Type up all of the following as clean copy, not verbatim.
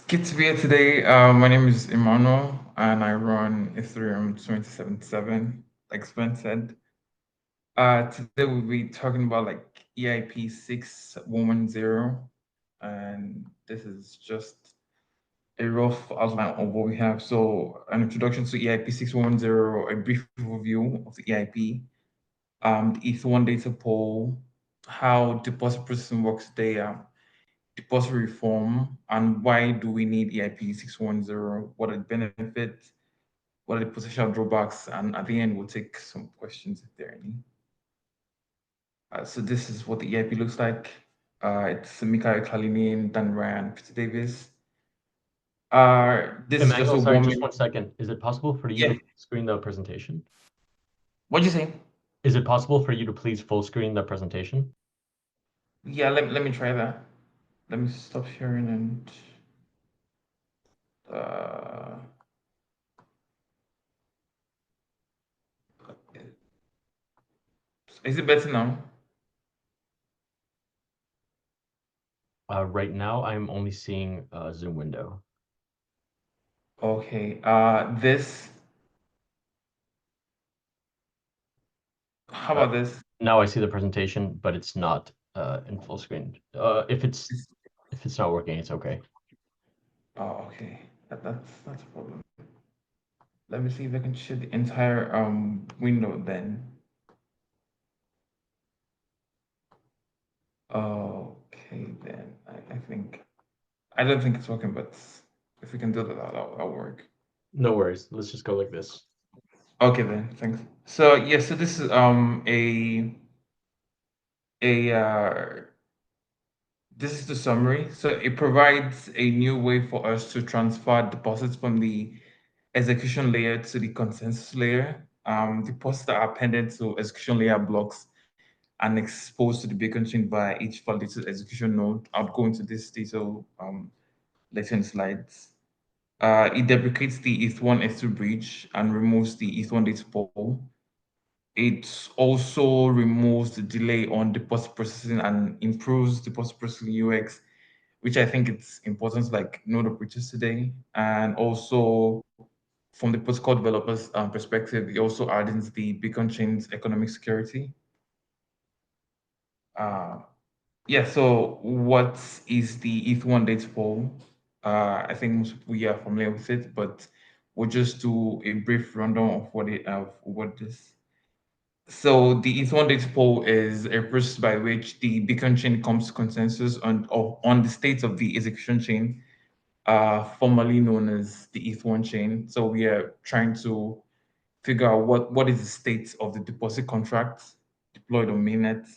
Good to be here today. My name is Emmanuel, and I run Ethereum 2077, like Sven said. Today we'll be talking about like EIP6110, and this is just a rough outline of what we have. So, an introduction to EIP6110, a brief overview of the EIP, the ETH1 data pool, how deposit processing works today, deposit reform, and why do we need EIP 610? What are the benefits? What are the potential drawbacks? And at the end, we'll take some questions if there are any. So this is what the EIP looks like. It's Mikael Kalinin, Dan Ryan, Peter Davis. This is just Emmanuel, a sorry, 1 just minute. 1 second. Is it possible for you Yeah. to screen the presentation? What'd you say? Is it possible for you to please full screen the presentation? Yeah, let me try that. Let me stop sharing and is it better now? Right now, I'm only seeing a Zoom window. Okay. How about this? Now I see the presentation, but it's not in full screen. If it's not working, it's okay. Oh, okay. That's a problem. Let me see if I can share the entire window then. Okay, then I think I don't think it's working, but if we can do that, that'll work. No worries. Let's just go like this. Okay then, thanks. So yeah, so this is a this is the summary. So it provides a new way for us to transfer deposits from the execution layer to the consensus layer. Deposits that are appended to execution layer blocks and exposed to the beacon chain via each validated execution node. I'll go into this detail later in slides. It deprecates the ETH1, ETH2 bridge and removes the ETH1 data pool. It also removes the delay on deposit processing and improves deposit processing UX, which I think it's important, like node operators today. And also, from the protocol developers' perspective, it also adds the beacon chain's economic security. Uh, Yeah, so what is the ETH1 data pool? I think most people are familiar with it, but we'll just do a brief rundown of what this. So the ETH1 data pool is a process by which the beacon chain comes to consensus on the state of the execution chain, formerly known as the ETH1 chain. So we are trying to figure out what is the state of the deposit contract deployed on mainnet.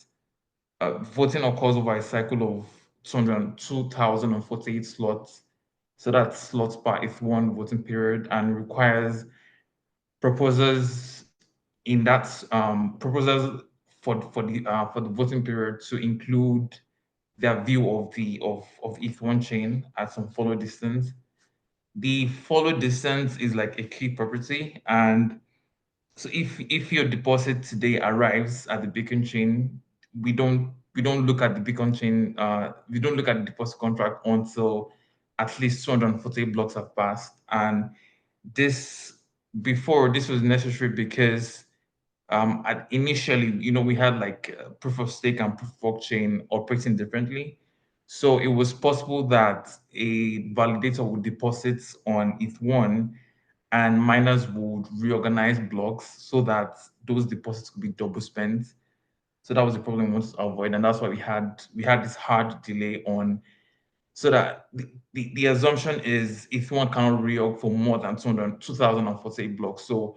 Voting occurs over a cycle of 202,048 slots. So that's slots per if one voting period and requires proposers in that for the voting period to include their view of of ETH1 chain at some follow distance. The follow distance is like a key property, and so if your deposit today arrives at the beacon chain, we don't look at the beacon chain. We don't look at the deposit contract until at least 240 blocks have passed. And this before this was necessary because initially, we had like proof of stake and proof of work chain operating differently. So it was possible that a validator would deposit on ETH1 and miners would reorganize blocks so that those deposits could be double spent. So that was the problem we wanted to avoid, and that's why we had this hard delay on. So that the assumption is if one cannot reorg for more than 2,048 blocks. So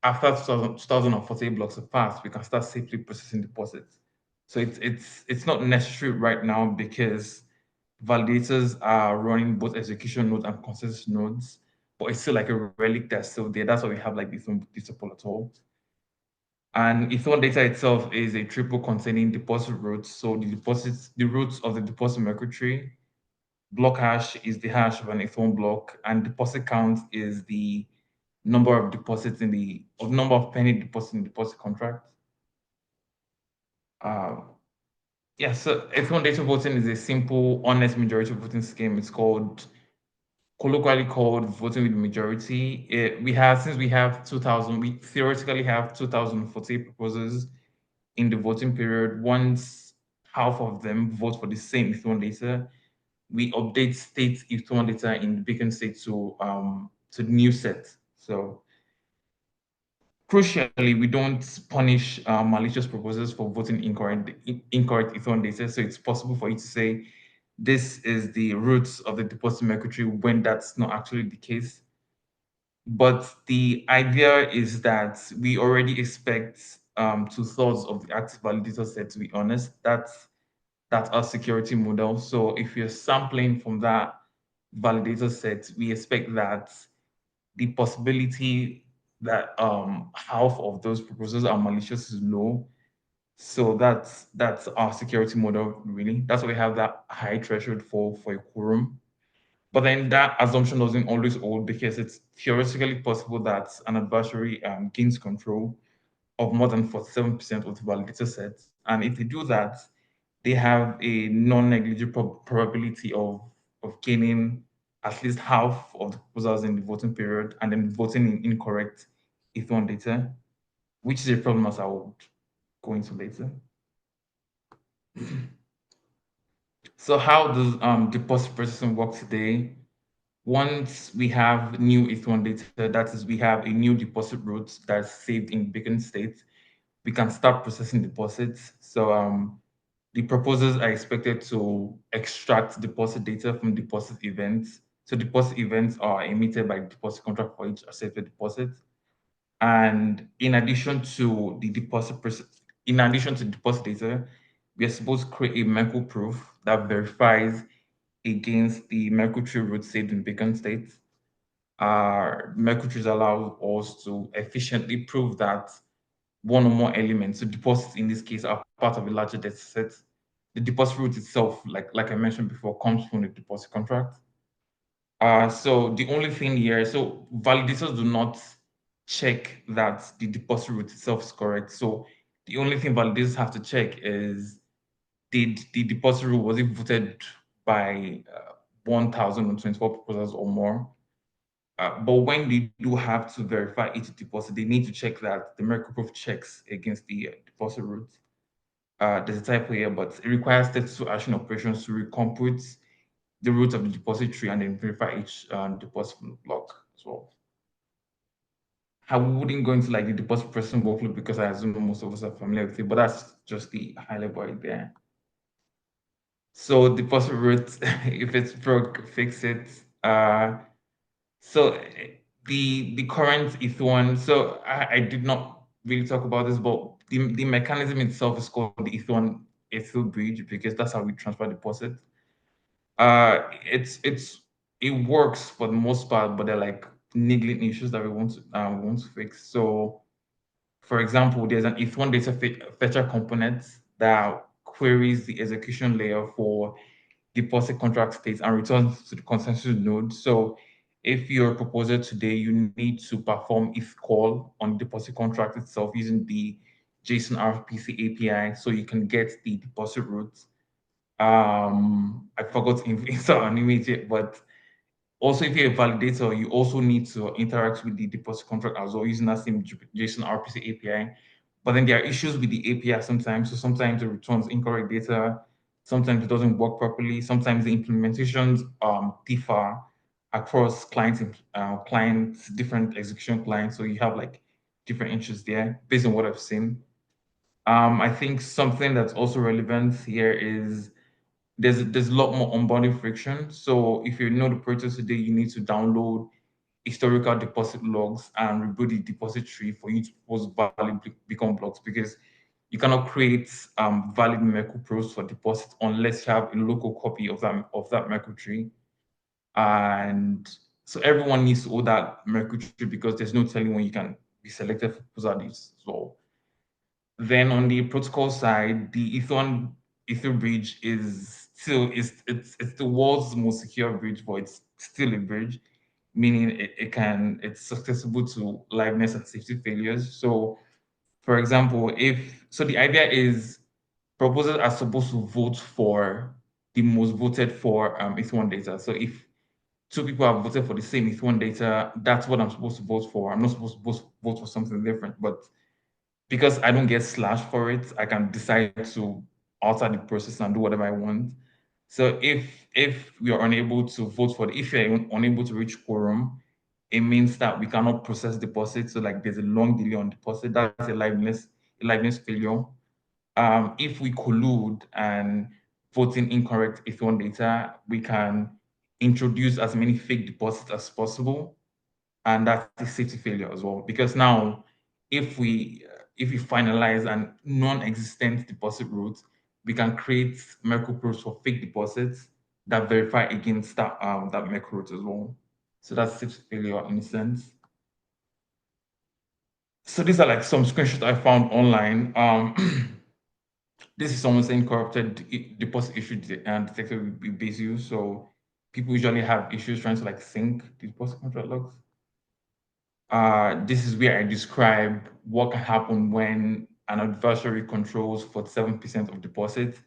after 2,048 blocks have passed, we can start safely processing deposits. So it's not necessary right now because validators are running both execution nodes and consensus nodes, but it's still like a relic that's still there. That's why we have like this one data pool at all. And Ethon data itself is a triple containing deposit roots. So the roots of the deposit merkle tree. Block hash is the hash of an Ethon block, and deposit count is the number of deposits number of penny deposits in deposit contract. Uh, yeah, so Ethon data voting is a simple, honest majority voting scheme. It's called colloquially called voting with the majority. We have since we have 2000, we theoretically have 2048 proposals in the voting period. Once half of them vote for the same if1 data, we update state if1 data in the beacon state to the new set. So crucially, we don't punish malicious proposals for voting incorrect if1 data. So it's possible for you to say this is the roots of the deposit mercury when that's not actually the case. But the idea is that we already expect two-thirds of the active validator set to be honest. That's our security model. So if you're sampling from that validator set, we expect that the possibility that half of those proposals are malicious is low. So that's our security model, really. That's why we have that high threshold for a quorum. But then that assumption doesn't always hold because it's theoretically possible that an adversary gains control of more than 47% of the validator set. And if they do that, they have a non-negligible probability of gaining at least half of the proposals in the voting period and then voting in incorrect if1 data, which is a problem as I will go into later. So how does deposit processing work today? Once we have new if1 data, that is, we have a new deposit route that's saved in beacon state, we can start processing deposits. So the proposals are expected to extract deposit data from deposit events. So deposit events are emitted by the deposit contract for each accepted deposit. And in addition to deposit data, we are supposed to create a Merkle proof that verifies against the Merkle tree root saved in beacon state. Merkle trees allow us to efficiently prove that one or more elements, so deposits in this case, are part of a larger data set. The deposit root itself, like I mentioned before, comes from the deposit contract. So the only thing here, so validators do not check that the deposit root itself is correct. So the only thing validators have to check is, did the deposit root, was it voted by 1,024 proposals or more? But when they do have to verify each deposit, they need to check that the Merkle proof checks against the deposit root. There's a typo here, but it requires 32 action operations to recompute the root of the depository and then verify each deposit block as well. I wouldn't go into like the deposit processing workflow because I assume most of us are familiar with it, but that's just the high level right there. So deposit root, if it's broke, fix it. So the current if1, so I did not really talk about this, but the mechanism itself is called the if1 ethyl bridge because that's how we transfer deposit. It works for the most part, but they're like niggling issues that we want to fix. So, for example, there's an if1 data fetcher component that queries the execution layer for deposit contract states and returns to the consensus node. So, if you're a proposer today, you need to perform if call on the deposit contract itself using the JSON RPC API, so you can get the deposit route. I forgot to install an image, but also if you're a validator, you also need to interact with the deposit contract as well using that same JSON RPC API. But then there are issues with the API sometimes. So sometimes it returns incorrect data, sometimes it doesn't work properly, sometimes the implementations differ across clients, different execution clients. So you have like different issues there based on what I've seen. I think something that's also relevant here is there's a lot more onboarding friction. So if you're not operator today, you need to download historical deposit logs and rebuild the depository for you to post valid beacon blocks because you cannot create valid Merkle pros for deposits unless you have a local copy of that Merkle tree. And so everyone needs to own that Merkle tree because there's no telling when you can be selected for proposal as well. Then on the protocol side, the Ether bridge is still it's the world's most secure bridge, but it's still a bridge, meaning it's susceptible to liveness and safety failures. So, for example, the idea is proposals are supposed to vote for the most voted for Ether1 data. So if two people have voted for the same ETH1 data, that's what I'm supposed to vote for. I'm not supposed to vote for something different. But because I don't get slashed for it, I can decide to alter the process and do whatever I want. So if we are unable to vote for if you're unable to reach quorum, it means that we cannot process deposits. So like there's a long delay on deposit. That's a liveness failure. If we collude and vote in incorrect ETH1 data, we can introduce as many fake deposits as possible, and that's a safety failure as well. Because now, if we finalize an non-existent deposit route, we can create Merkle proofs for fake deposits that verify against that Merkle route as well. So that's safety failure in a sense. So these are like some screenshots I found online. This is someone saying corrupted deposit issue detected with Beziu. So people usually have issues trying to like sync the deposit contract logs. This is where I describe what can happen when an adversary controls 47% of deposits.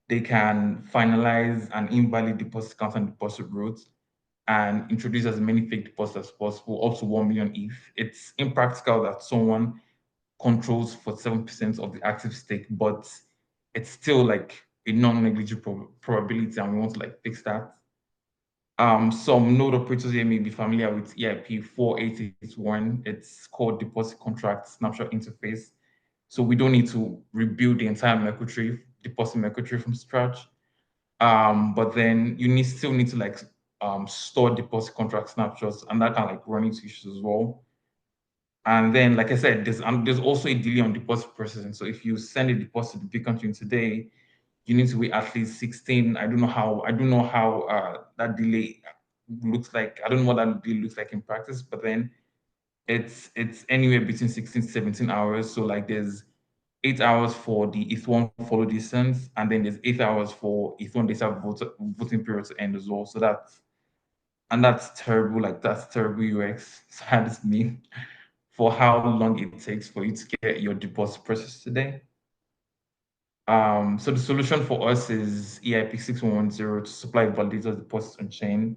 They can finalize an invalid deposit count and deposit route and introduce as many fake deposits as possible, up to 1 million ETH. It's impractical that someone controls 47% of the active stake, but it's still like a non-negligible probability, and we want to like fix that. Some node operators here may be familiar with EIP4881. It's called Deposit Contract Snapshot Interface. So we don't need to rebuild the entire Merkle tree, deposit Merkle tree from scratch. But then you still need to like store deposit contract snapshots, and that can like run into issues as well. And then, like I said, there's also a delay on deposit processing. So if you send a deposit to Bitcoin Chain today, you need to wait at least 16. I don't know how that delay looks like. I don't know what that delay looks like in practice, but then it's anywhere between 16 to 17 hours. So like there's 8 hours for the ETH1 follow distance, and then there's 8 hours for ETH1 data voting period to end as well. So that's terrible. Like that's terrible UX. So that's me for how long it takes for you to get your deposit processed today. So the solution for us is EIP6110 to supply validators deposits on chain.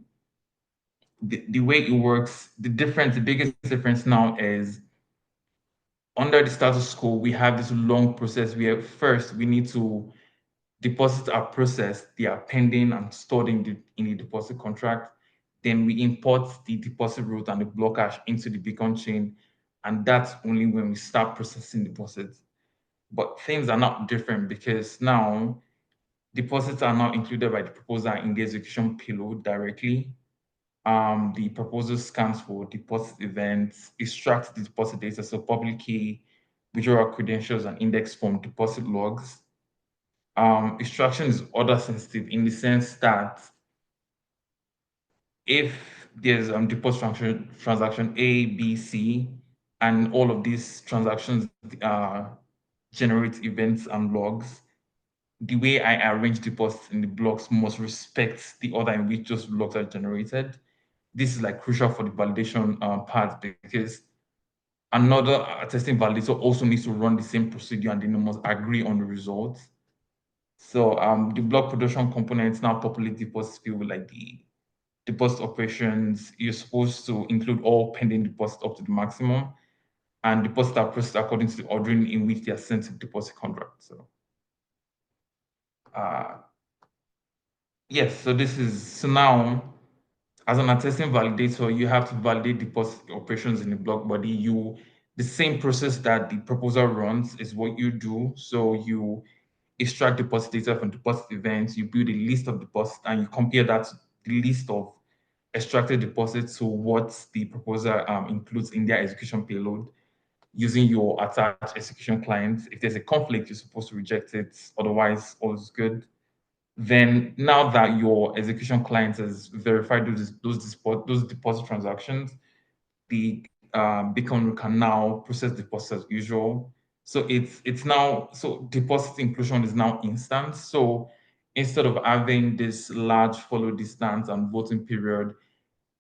The way it works, the biggest difference now is under the status quo, we have this long process where first we need to deposits are processed, they are pending and stored in the deposit contract. Then we import the deposit route and the block hash into the Beacon chain, and that's only when we start processing deposits. But things are not different because now deposits are now included by the proposer in the execution payload directly. The proposal scans for deposit events, extracts the deposit data, so public key, withdrawal credentials, and index from deposit logs. Extraction is order sensitive in the sense that if there's deposit transaction A, B, C, and all of these transactions generate events and logs, the way I arrange deposits in the blocks must respect the order in which those blocks are generated. This is like crucial for the validation part because another testing validator also needs to run the same procedure and they must agree on the results. So the block production components now populate deposit field with like the deposit operations. You're supposed to include all pending deposits up to the maximum, and deposits are processed according to the ordering in which they are sent to the deposit contract. So uh, yes, so now as an attesting validator, you have to validate deposit operations in the block body. The same process that the proposer runs is what you do. So you extract deposit data from deposit events, you build a list of deposits, and you compare that to the list of extracted deposits to what the proposer includes in their execution payload using your attached execution client. If there's a conflict, you're supposed to reject it. Otherwise, all is good. Then now that your execution client has verified those deposit transactions, the Beacon can now process deposits as usual. So it's now so deposit inclusion is now instant. So instead of having this large follow distance and voting period,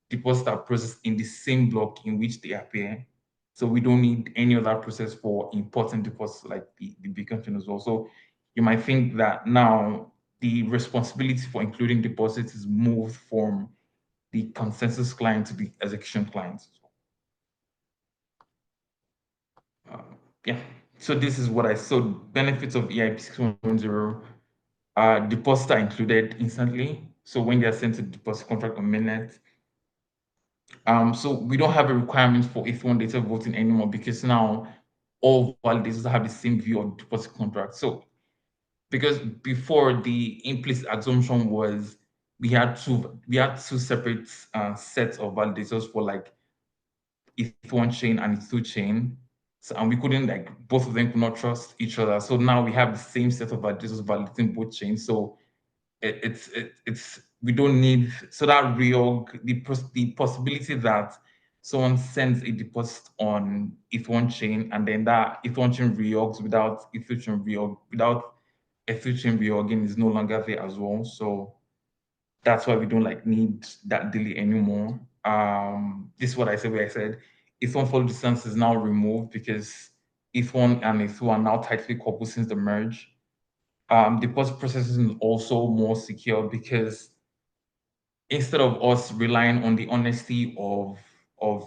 deposits are processed in the same block in which they appear. So we don't need any other process for importing deposits like the Beacon chain as well. So you might think that now the responsibility for including deposits is moved from the consensus client to the execution client. Uh, yeah. So this is what I saw. Benefits of EIP6110. Deposits are included instantly. So when they are sent to deposit contract on mainnet, so we don't have a requirement for ETH1 data voting anymore because now all validators have the same view of deposit contract. So because before the implicit assumption was we had two separate sets of validators for like ETH1 chain and ETH2 chain. So, and we couldn't like both of them could not trust each other. So now we have the same set of validators validating both chains. So it's we don't need so that reorg the possibility that someone sends a deposit on ETH1 chain and then that ETH1 chain reorgs without ETH2 chain reorg without ETH2 chain reorging is no longer there as well. So that's why we don't like need that delay anymore. This is what I said where I said ETH1 follow distance is now removed because ETH1 and ETH2 are now tightly coupled since the merge. Deposit processing is also more secure because instead of us relying on the honesty of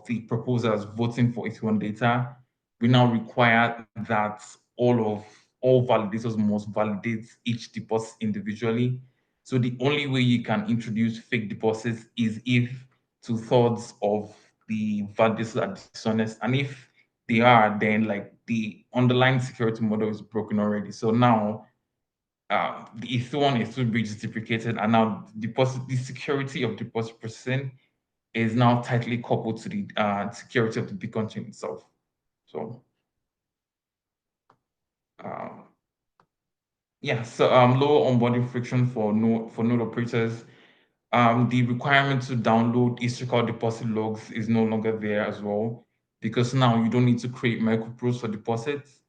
the proposers voting for ETH1 data, we now require that all validators must validate each deposit individually. So the only way you can introduce fake deposits is if two-thirds of the validators are dishonest, and if they are, then like the underlying security model is broken already. So now the ETH1 is 2 bridge is deprecated, and now the security of deposit processing is now tightly coupled to the security of the Bitcoin chain itself. So, um, yeah, so lower onboarding friction for node operators. The requirement to download historical deposit logs is no longer there as well because now you don't need to create micropros for deposits.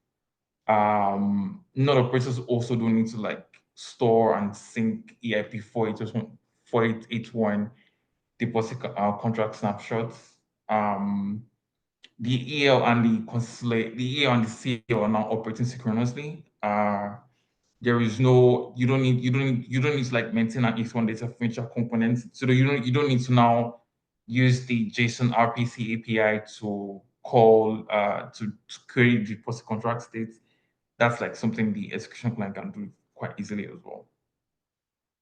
Node operators also don't need to like store and sync EIP 4881 deposit contract snapshots. The EL and the EL and the CL are now operating synchronously. There is no you don't need to like maintain an ETH1 data feature component. So you don't need to now use the JSON RPC API to call to create deposit contract states. That's like something the execution client can do quite easily as well.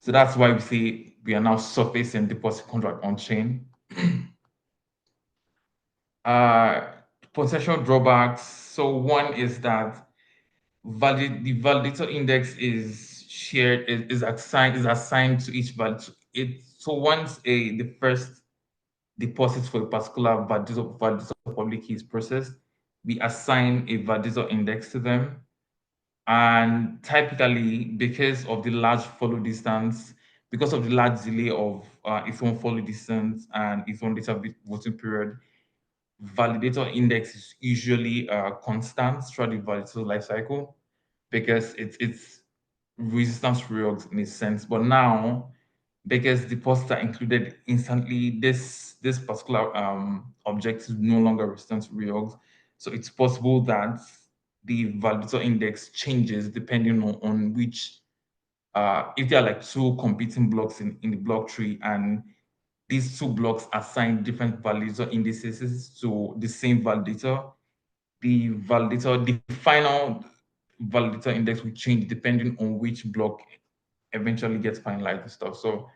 So that's why we say we are now surfacing deposit contract on chain. uh, Potential drawbacks. So one is that the validator index is shared is assigned to each valid. So once the first deposit for a particular validator public key is processed, we assign a validator index to them. And typically, because of the large delay of its own follow distance and its own data voting period, validator index is usually constant throughout the validator lifecycle because it's resistance reorgs in a sense. But now, because deposits are included instantly, this particular object is no longer resistant to reorgs. So it's possible that the validator index changes depending on which if there are like two competing blocks in the block tree and these two blocks assign different validator indices to the same validator, the final validator index will change depending on which block eventually gets finalized and stuff. So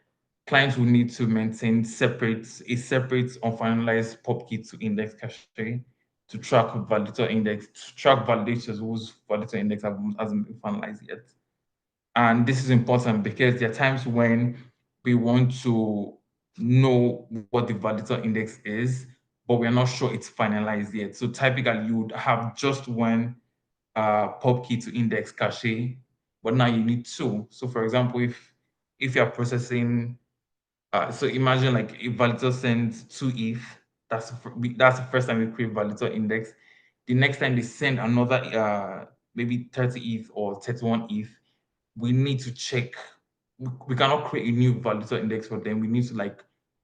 clients will need to maintain a separate unfinalized pub key to index cache to track validators whose validator index hasn't been finalized yet. And this is important because there are times when we want to know what the validator index is, but we're not sure it's finalized yet. So typically you would have just one pub key to index cache, but now you need two. So for example, if you're processing so imagine like if validator sends two ETH, that's the first time we create validator index. The next time they send another maybe 30 ETH or 31 ETH, we need to check. We cannot create a new validator index for them. We need to like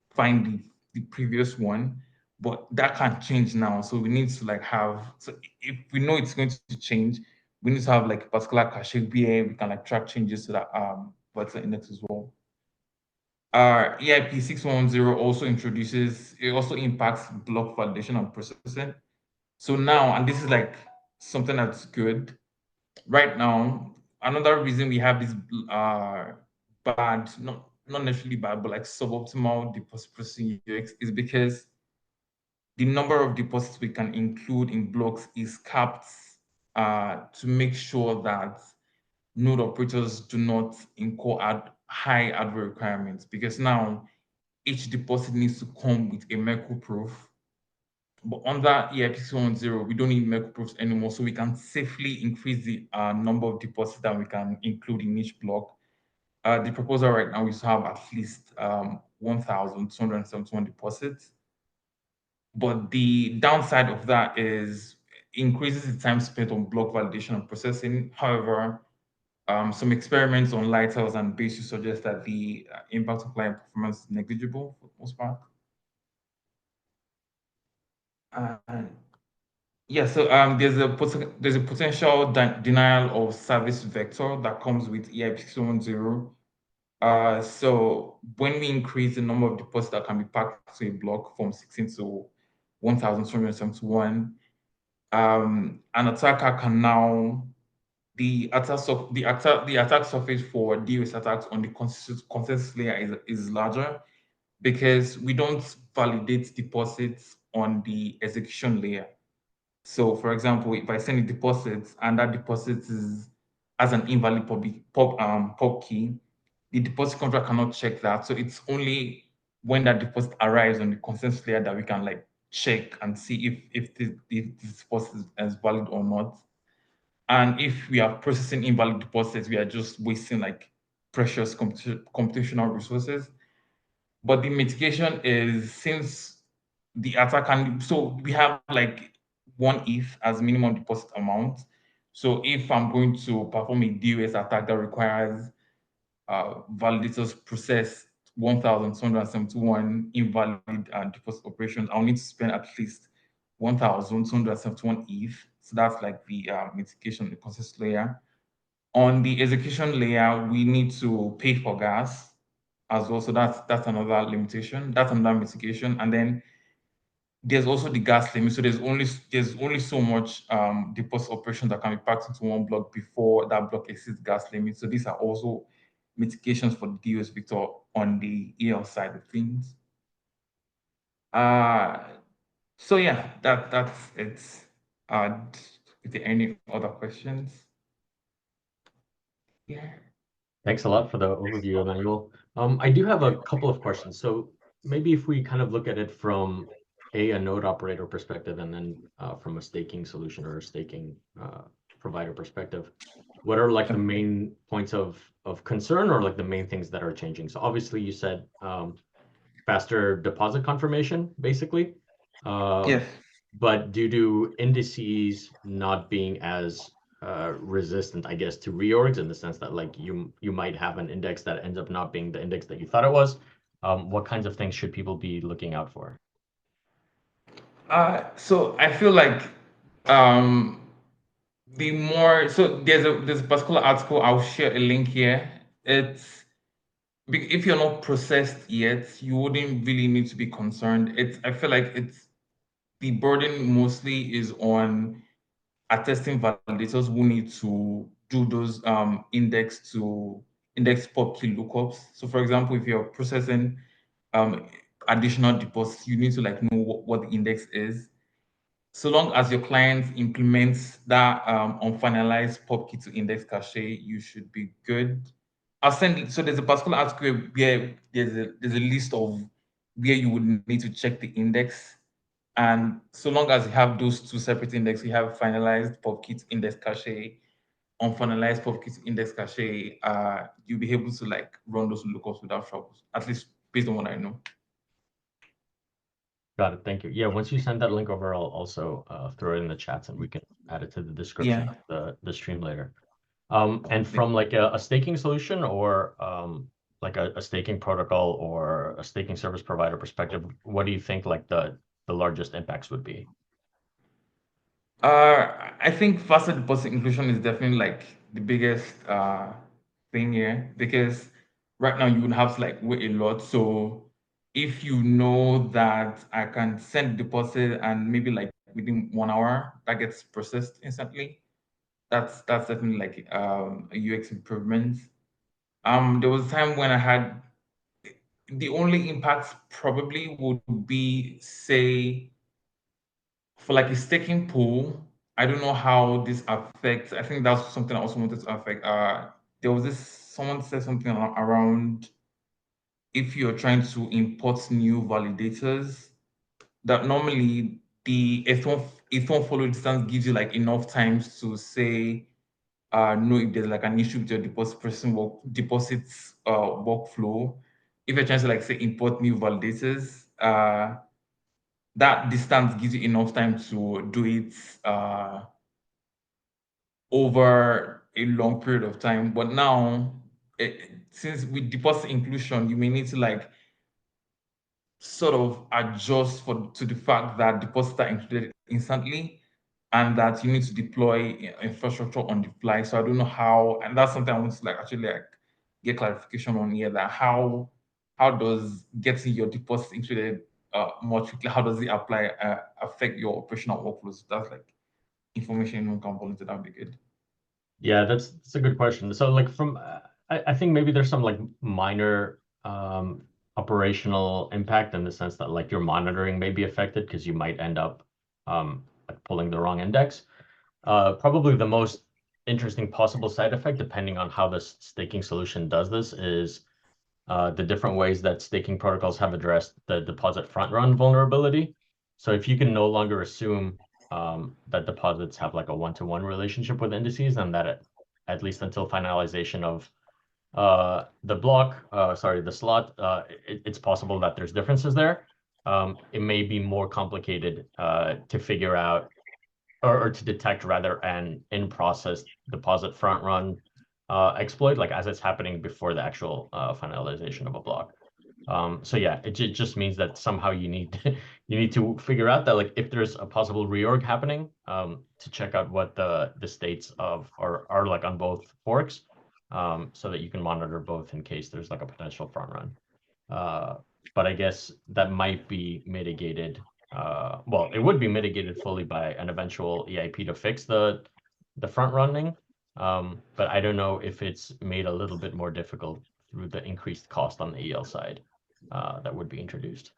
find the previous one, but that can't change now. So we need to like have. So if we know it's going to change, we need to have like a particular cache where we can like track changes to that validator index as well. EIP6110 also introduces, it also impacts block validation and processing. So now, and this is like something that's good. Right now, another reason we have this bad, not necessarily bad, but like suboptimal deposit processing UX is because the number of deposits we can include in blocks is capped to make sure that node operators do not incur high advert requirements, because now each deposit needs to come with a Merkle proof. But under EIP6110, we don't need Merkle proofs anymore, so we can safely increase the number of deposits that we can include in each block. The proposal right now is to have at least 1,271 deposits. But the downside of that is increases the time spent on block validation and processing. However, some experiments on lighthouse and basis suggest that the impact on client performance is negligible for the most part. And yeah, so there's a potential denial of service vector that comes with EIP6110. So when we increase the number of deposits that can be packed to a block from 16 to 1,271, an attacker can now the attack surface for DOS attacks on the consensus layer is larger because we don't validate deposits on the execution layer. So, for example, if I send a deposit and that deposit is as an invalid pub key, the deposit contract cannot check that. So it's only when that deposit arrives on the consensus layer that we can like check and see if this deposit is valid or not. And if we are processing invalid deposits, we are just wasting like precious computational resources. But the mitigation is, since the attack can, so we have like one if as minimum deposit amount. So if I'm going to perform a DOS attack that requires validators process 1,271 invalid deposit operations, I'll need to spend at least 1,271 if. So that's like the mitigation, the consensus layer. On the execution layer, we need to pay for gas as well. So that's another limitation. That's another mitigation. And then there's also the gas limit. So there's only so much deposit operation that can be packed into one block before that block exceeds gas limit. So these are also mitigations for the DOS vector on the EL side of things. Uh so yeah, that's it. Is there any other questions? Yeah. Thanks a lot for the overview, Emmanuel. I do have a couple of questions. So maybe if we kind of look at it from a node operator perspective, and then from a staking solution or a staking provider perspective, what are like the main points of concern, or like the main things that are changing? So obviously you said faster deposit confirmation, basically. Yes. But due to indices not being as resistant, I guess, to reorgs, in the sense that like you might have an index that ends up not being the index that you thought it was, what kinds of things should people be looking out for? So I feel like um, the more, so there's a particular article, I'll share a link here. It's if you're not processed yet, you wouldn't really need to be concerned. I feel like it's the burden mostly is on attesting validators who need to do those index pub key lookups. So for example, if you're processing um, additional deposits, you need to like know what the index is. So long as your client implements that unfinalized pub key to index cache, you should be good. I'll send. So there's a particular article where there's a list of where you would need to check the index, and so long as you have those two separate indexes, you have finalized pub key to index cache, unfinalized pub key to index cache. You'll be able to like run those lookups without troubles. At least based on what I know. Got it. Thank you. Yeah, once you send that link over, I'll also throw it in the chats, and we can add it to the description Yeah. of the stream later. And from like a staking solution, or like a staking protocol or a staking service provider perspective, what do you think like the largest impacts would be? I think faster deposit inclusion is definitely like the biggest thing here, because right now you would have to like wait a lot. So if you know that I can send deposit and maybe like within 1 hour that gets processed instantly, that's definitely like a UX improvement. There was a time when I had the only impacts probably would be, say, for like a staking pool. I don't know how this affects. I think that's something I also wanted to affect. There was this someone said something around if you're trying to import new validators, that normally the F1 follow distance gives you like enough times to say know if there's like an issue with your deposits workflow. If you're trying to like say import new validators, that distance gives you enough time to do it over a long period of time. But now, since with deposit inclusion, you may need to like sort of adjust for to the fact that deposits are included instantly and that you need to deploy infrastructure on the fly. So I don't know how, and that's something I want to like actually like get clarification on here, that how does getting your deposits included more quickly, how does it apply affect your operational workflows? That's like information anyone can volunteer, that'd be good. Yeah, that's a good question. So like from I think maybe there's some like minor operational impact in the sense that like your monitoring may be affected because you might end up like pulling the wrong index. Probably the most interesting possible side effect, depending on how the staking solution does this, is the different ways that staking protocols have addressed the deposit front run vulnerability. So if you can no longer assume that deposits have like a one-to-one relationship with indices, and that at least until finalization of the slot, it's possible that there's differences there. It may be more complicated to figure out or to detect rather an in-process deposit front run exploit, like as it's happening before the actual finalization of a block. So yeah, it just means that somehow you need you need to figure out that like if there's a possible reorg happening, to check out what the states of are like on both forks, so that you can monitor both in case there's like a potential front run. But I guess that might be mitigated. Well, it would be mitigated fully by an eventual EIP to fix the front running. But I don't know if it's made a little bit more difficult through the increased cost on the EL side that would be introduced.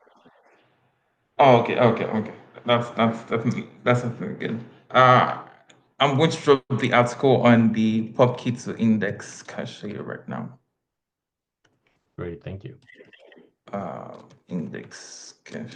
Oh, okay. That's definitely good. I'm going to drop the article on the PubKey to index cache right now. Great, thank you. Index cache.